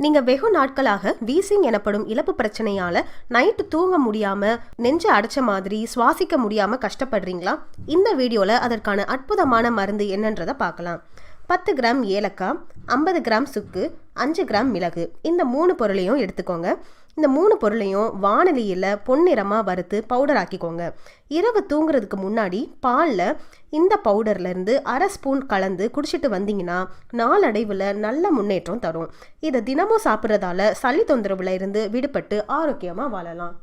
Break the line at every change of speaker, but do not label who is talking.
நீங்க வெகு நாட்களாக வீசிங் எனப்படும் இழப்பு பிரச்சனையால நைட்டு தூங்க முடியாம நெஞ்சு அடைச்ச மாதிரி சுவாசிக்க முடியாம கஷ்டப்படுறீங்களா? இந்த வீடியோல அதற்கான அற்புதமான மருந்து என்னன்றத பார்க்கலாம். 10 கிராம் ஏலக்காய், 50 கிராம் சுக்கு, 5 கிராம் மிளகு, இந்த 3 பொருளையும் எடுத்துக்கோங்க. இந்த 3 பொருளையும் வாணலியில் பொன்னிறமாக வறுத்து பவுடர் ஆக்கிக்கோங்க. இரவு தூங்குறதுக்கு முன்னாடி பாலில் இந்த பவுடர்லேருந்து அரை ஸ்பூன் கலந்து குடிச்சிட்டு வந்தீங்கன்னா நாளடைவில் நல்ல முன்னேற்றம் தரும். இதை தினமும் சாப்பிட்றதால சளி தொந்தரவுல இருந்து விடுபட்டு ஆரோக்கியமாக வாழலாம்.